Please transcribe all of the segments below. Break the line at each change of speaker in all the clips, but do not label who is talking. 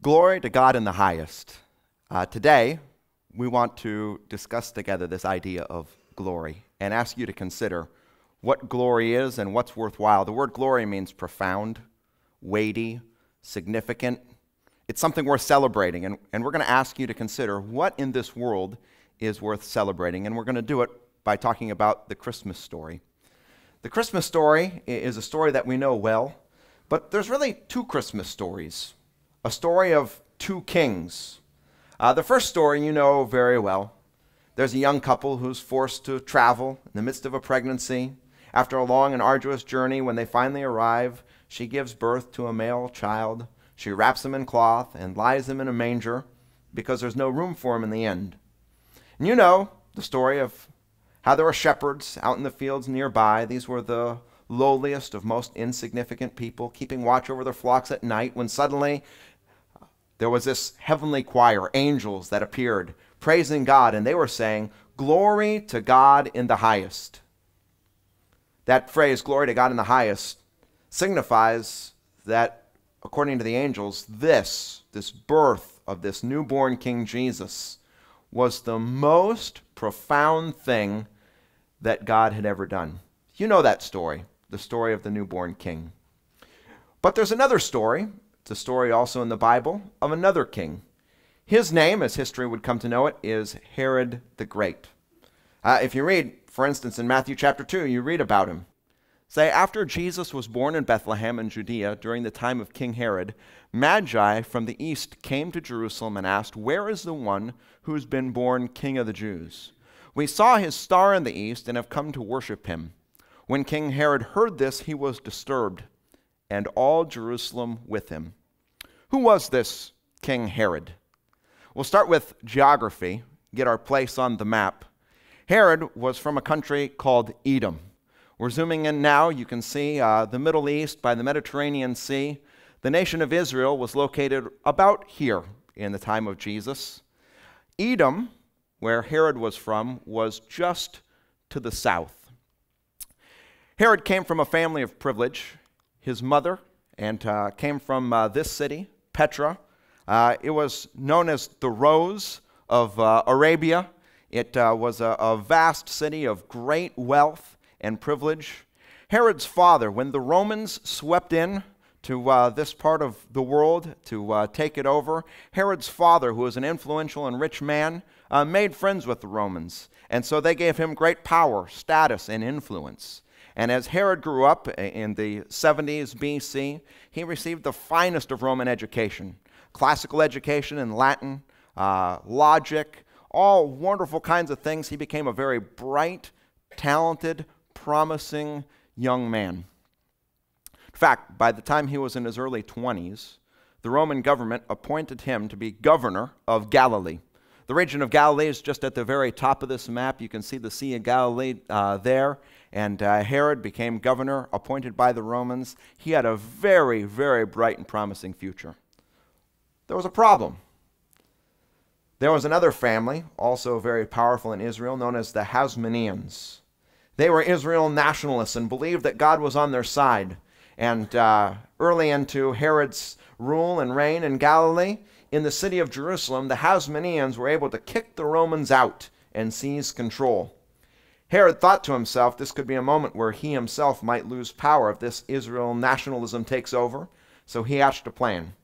Glory to God in the highest. Today, we want to discuss together this idea of glory and ask you to consider what glory is and what's worthwhile. The word glory means profound, weighty, significant. It's something worth celebrating, and we're going to ask you to consider what in this world is worth celebrating, and we're going to do it by talking about the Christmas story. The Christmas story is a story that we know well, but there's really two Christmas stories. A story of two kings. The first story you know very well. There's a young couple who's forced to travel in the midst of a pregnancy. After a long and arduous journey, when they finally arrive, she gives birth to a male child. She wraps him in cloth and lies him in a manger because there's no room for him in the end. And you know the story of how there were shepherds out in the fields nearby. These were the lowliest of most insignificant people, keeping watch over their flocks at night, when suddenly there was this heavenly choir, angels that appeared, praising God, and they were saying, "Glory to God in the highest." That phrase, "glory to God in the highest," signifies that, according to the angels, this birth of this newborn King Jesus was the most profound thing that God had ever done. You know that story, the story of the newborn king. But there's another story. It's a story also in the Bible of another king. His name, as history would come to know it, is Herod the Great. If you read, for instance, in Matthew chapter 2, you read about him. Say, after Jesus was born in Bethlehem in Judea during the time of King Herod, Magi from the east came to Jerusalem and asked, "Where is the one who's been born King of the Jews? We saw his star in the east and have come to worship him." When King Herod heard this, he was disturbed, and all Jerusalem with him. Who was this King Herod? We'll start with geography, get our place on the map. Herod was from a country called Edom. We're zooming in now. You can see the Middle East by the Mediterranean Sea. The nation of Israel was located about here in the time of Jesus. Edom, where Herod was from, was just to the south. Herod came from a family of privilege. His mother came from this city, Petra. It was known as the Rose of Arabia. It was a vast city of great wealth and privilege. Herod's father, when the Romans swept in to this part of the world to take it over, Herod's father, who was an influential and rich man, made friends with the Romans. And so they gave him great power, status, and influence. And as Herod grew up in the 70s BC, he received the finest of Roman education. Classical education in Latin, logic, all wonderful kinds of things. He became a very bright, talented, promising young man. In fact, by the time he was in his early 20s, the Roman government appointed him to be governor of Galilee. The region of Galilee is just at the very top of this map. You can see the Sea of Galilee there. And Herod became governor, appointed by the Romans. He had a very, very bright and promising future. There was a problem. There was another family, also very powerful in Israel, known as the Hasmoneans. They were Israel nationalists and believed that God was on their side. And early into Herod's rule and reign in Galilee, in the city of Jerusalem, the Hasmoneans were able to kick the Romans out and seize control. Herod thought to himself this could be a moment where he himself might lose power if this Israel nationalism takes over, so he hatched a plan.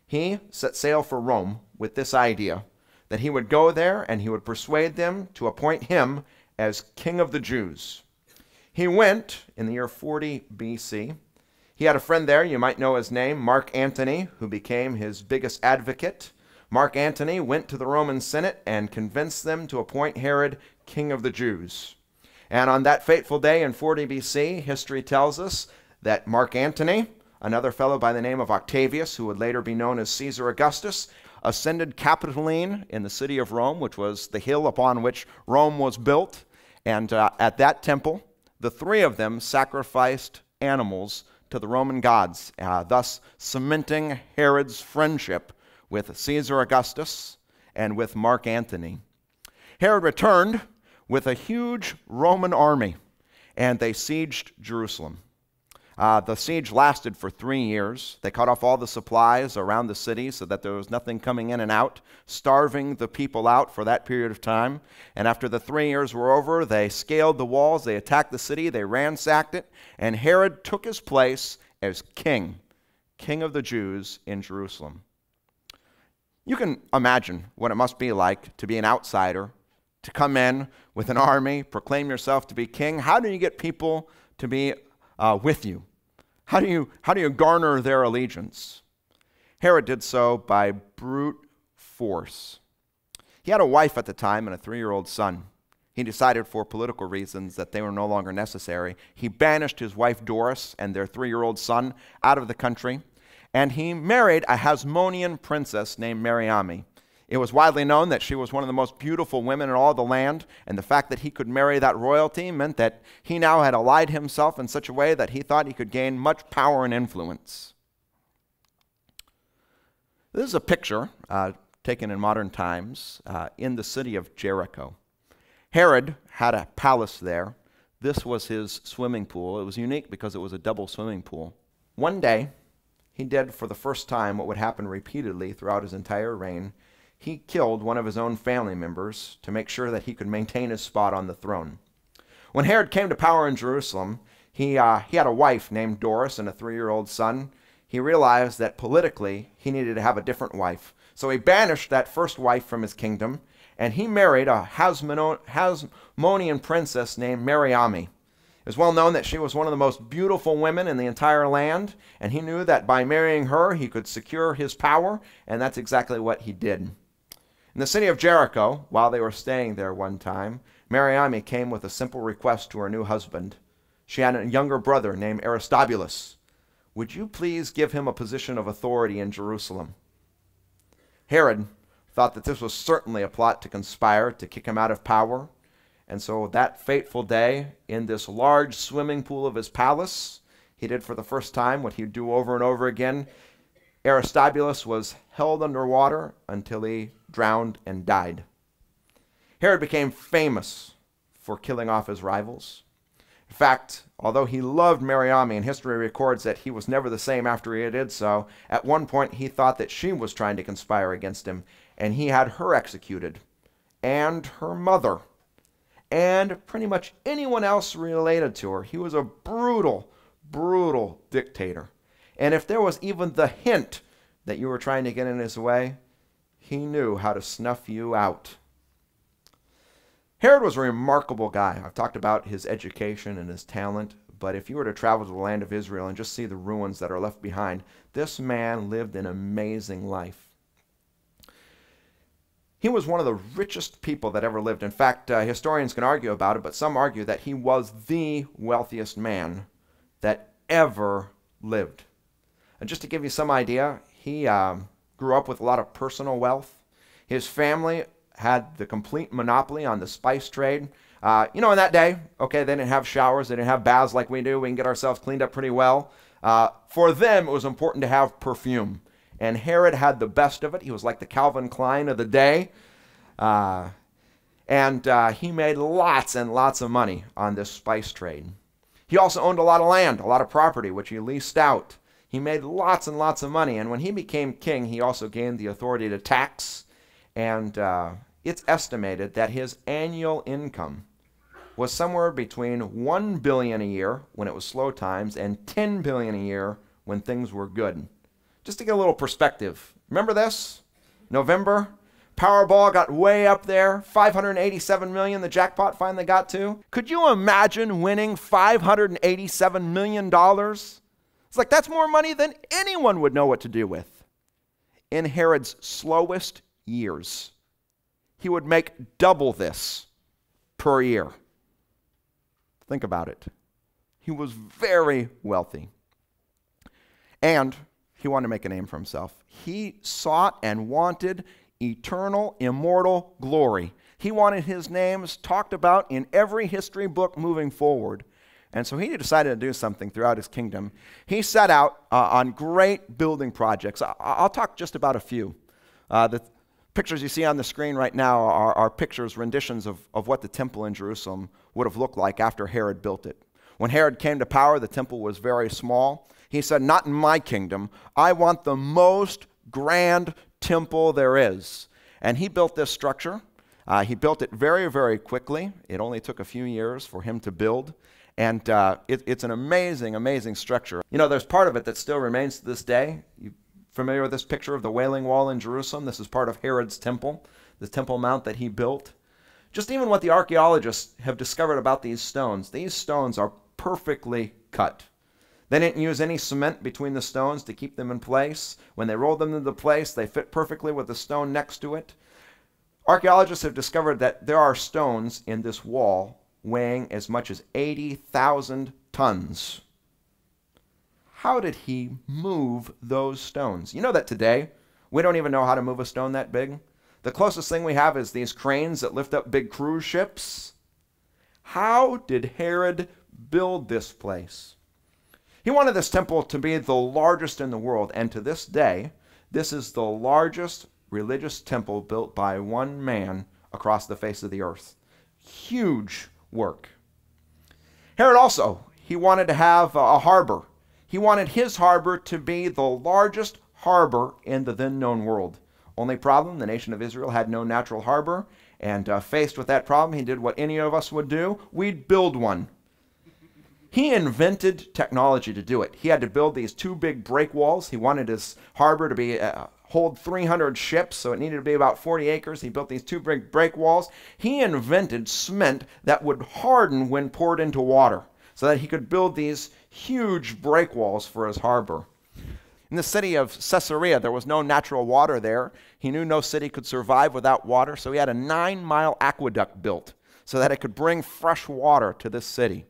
He set sail for Rome with this idea that he would go there and he would persuade them to appoint him as King of the Jews. He went in the year 40 BC. He had a friend there, you might know his name, Mark Antony, who became his biggest advocate. Mark Antony went to the Roman Senate and convinced them to appoint Herod King of the Jews. And on that fateful day in 40 BC, history tells us that Mark Antony, another fellow by the name of Octavius, who would later be known as Caesar Augustus, ascended Capitoline in the city of Rome, which was the hill upon which Rome was built. And at that temple, the three of them sacrificed animals to the Roman gods, thus cementing Herod's friendship with Caesar Augustus and with Mark Antony. Herod returned with a huge Roman army, and they sieged Jerusalem. The siege lasted for 3 years. They cut off all the supplies around the city so that there was nothing coming in and out, starving the people out for that period of time. And after the 3 years were over, they scaled the walls, they attacked the city, they ransacked it, and Herod took his place as king of the Jews in Jerusalem. You can imagine what it must be like to be an outsider, to come in with an army, proclaim yourself to be king. How do you get people to be with you? How do you garner their allegiance? Herod did so by brute force. He had a wife at the time and a 3-year-old son. He decided for political reasons that they were no longer necessary. He banished his wife Doris and their 3-year-old son out of the country, and he married a Hasmonean princess named Mariamne. It was widely known that she was one of the most beautiful women in all the land, and the fact that he could marry that royalty meant that he now had allied himself in such a way that he thought he could gain much power and influence. This is a picture taken in modern times in the city of Jericho. Herod had a palace there. This was his swimming pool. It was unique because it was a double swimming pool. One day, he did for the first time what would happen repeatedly throughout his entire reign. He killed one of his own family members to make sure that he could maintain his spot on the throne. When Herod came to power in Jerusalem, he had a wife named Doris and a 3-year-old son. He realized that politically he needed to have a different wife. So he banished that first wife from his kingdom, and he married a Hasmonean princess named Mariamne. It was well known that she was one of the most beautiful women in the entire land, and he knew that by marrying her he could secure his power, and that's exactly what he did. In the city of Jericho, while they were staying there one time, Mariamne came with a simple request to her new husband. She had a younger brother named Aristobulus. Would you please give him a position of authority in Jerusalem? Herod thought that this was certainly a plot to conspire to kick him out of power. And so that fateful day, in this large swimming pool of his palace, he did for the first time what he'd do over and over again. Aristobulus was held underwater until he drowned and died. Herod became famous for killing off his rivals. In fact, although he loved Mariamne, and history records that he was never the same after he did so, at one point he thought that she was trying to conspire against him, and he had her executed, and her mother, and pretty much anyone else related to her. He was a brutal, brutal dictator. And if there was even the hint that you were trying to get in his way, he knew how to snuff you out. Herod was a remarkable guy. I've talked about his education and his talent, but if you were to travel to the land of Israel and just see the ruins that are left behind, this man lived an amazing life. He was one of the richest people that ever lived. In fact, historians can argue about it, but some argue that he was the wealthiest man that ever lived. And just to give you some idea, he grew up with a lot of personal wealth. His family had the complete monopoly on the spice trade. In that day, okay, they didn't have showers, they didn't have baths like we do. We can get ourselves cleaned up pretty well. For them, it was important to have perfume. And Herod had the best of it. He was like the Calvin Klein of the day. He made lots and lots of money on this spice trade. He also owned a lot of land, a lot of property, which he leased out. He made lots and lots of money. And when he became king, he also gained the authority to tax. And it's estimated that his annual income was somewhere between $1 billion a year when it was slow times and $10 billion a year when things were good. Just to get a little perspective, remember this? November, Powerball got way up there, $587 million the jackpot finally got to. Could you imagine winning $587 million? It's like that's more money than anyone would know what to do with. In Herod's slowest years, he would make double this per year. Think about it. He was very wealthy. And he wanted to make a name for himself. He sought and wanted eternal, immortal glory. He wanted his names talked about in every history book moving forward. And so he decided to do something throughout his kingdom. He set out on great building projects. I'll talk just about a few. The pictures you see on the screen right now are pictures, renditions of what the temple in Jerusalem would have looked like after Herod built it. When Herod came to power, the temple was very small. He said, "Not in my kingdom. I want the most grand temple there is." And he built this structure. He built it very, very quickly. It only took a few years for him to build. And it's an amazing, amazing structure. You know, there's part of it that still remains to this day. You familiar with this picture of the Wailing Wall in Jerusalem? This is part of Herod's temple, the Temple Mount that he built. Just even what the archaeologists have discovered about these stones are perfectly cut. They didn't use any cement between the stones to keep them in place. When they rolled them into place, they fit perfectly with the stone next to it. Archaeologists have discovered that there are stones in this wall weighing as much as 80,000 tons. How did he move those stones? You know that today, we don't even know how to move a stone that big. The closest thing we have is these cranes that lift up big cruise ships. How did Herod build this place? He wanted this temple to be the largest in the world, and to this day, this is the largest religious temple built by one man across the face of the earth. Huge work. Herod also, he wanted to have a harbor. He wanted his harbor to be the largest harbor in the then known world. Only problem, the nation of Israel had no natural harbor, and faced with that problem, he did what any of us would do. We'd build one. He invented technology to do it. He had to build these two big breakwalls. He wanted his harbor to be hold 300 ships, so it needed to be about 40 acres. He built these two big breakwalls. He invented cement that would harden when poured into water, so that he could build these huge breakwalls for his harbor. In the city of Caesarea, there was no natural water there. He knew no city could survive without water, so he had a 9-mile aqueduct built so that it could bring fresh water to this city.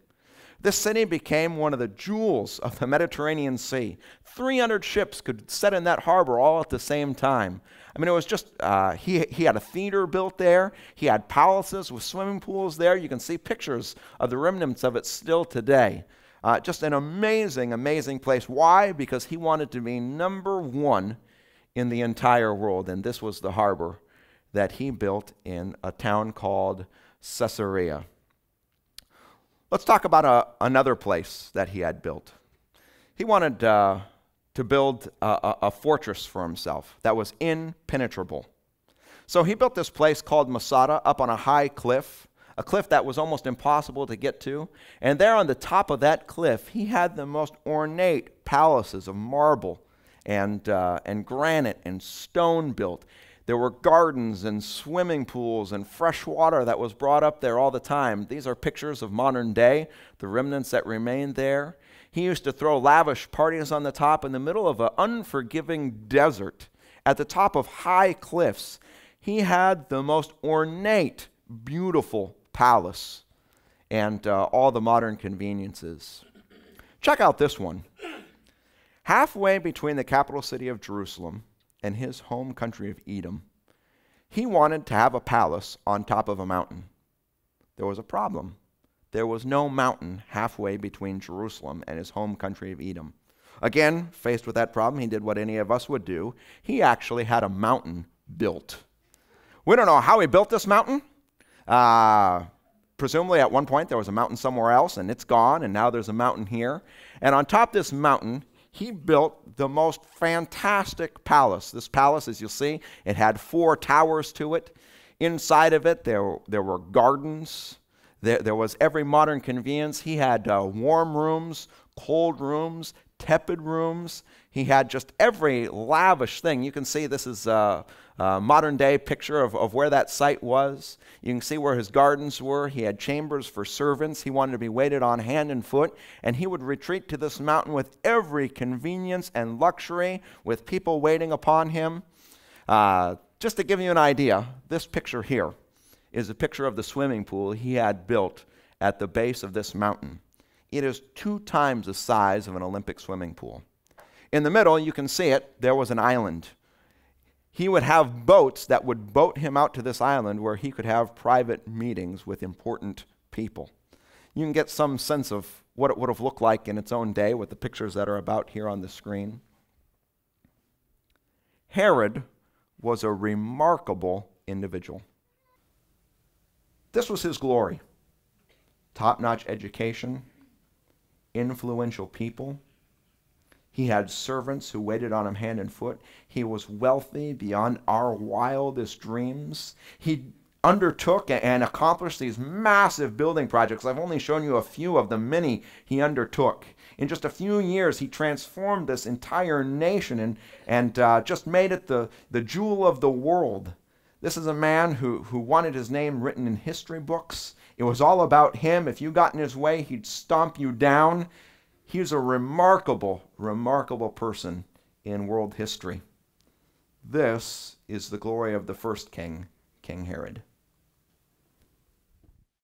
This city became one of the jewels of the Mediterranean Sea. 300 ships could set in that harbor all at the same time. I mean, it was just, he had a theater built there. He had palaces with swimming pools there. You can see pictures of the remnants of it still today. Just an amazing, amazing place. Why? Because he wanted to be number one in the entire world. And this was the harbor that he built in a town called Caesarea. Let's talk about another place that he had built. He wanted to build a fortress for himself that was impenetrable. So he built this place called Masada up on a high cliff, a cliff that was almost impossible to get to. And there on the top of that cliff, he had the most ornate palaces of marble and granite and stone built. There were gardens and swimming pools and fresh water that was brought up there all the time. These are pictures of modern day, the remnants that remained there. He used to throw lavish parties on the top in the middle of an unforgiving desert. At the top of high cliffs, he had the most ornate, beautiful palace and all the modern conveniences. Check out this one. Halfway between the capital city of Jerusalem and his home country of Edom, he wanted to have a palace on top of a mountain. There was a problem. There was no mountain halfway between Jerusalem and his home country of Edom. Again, faced with that problem, he did what any of us would do. He actually had a mountain built. We don't know how he built this mountain. Presumably at one point there was a mountain somewhere else and it's gone, and now there's a mountain here. And on top of this mountain, he built the most fantastic palace. This palace, as you'll see, it had 4 towers to it. Inside of it, there were gardens. There was every modern convenience. He had warm rooms, cold rooms, tepid rooms. He had just every lavish thing. You can see this is a modern day picture of where that site was. You can see where his gardens were. He had chambers for servants. He wanted to be waited on hand and foot. And he would retreat to this mountain with every convenience and luxury, with people waiting upon him. Just to give you an idea, this picture here is a picture of the swimming pool he had built at the base of this mountain. It is 2 times the size of an Olympic swimming pool. In the middle, you can see it, there was an island. He would have boats that would boat him out to this island where he could have private meetings with important people. You can get some sense of what it would have looked like in its own day with the pictures that are about here on the screen. Herod was a remarkable individual. This was his glory. Top-notch education, influential people. He had servants who waited on him hand and foot. He was wealthy beyond our wildest dreams. He undertook and accomplished these massive building projects. I've only shown you a few of the many he undertook. In just a few years, he transformed this entire nation and just made it the jewel of the world. This is a man who wanted his name written in history books. It was all about him. If you got in his way, he'd stomp you down. He's a remarkable, remarkable person in world history. This is the glory of the first king, King Herod.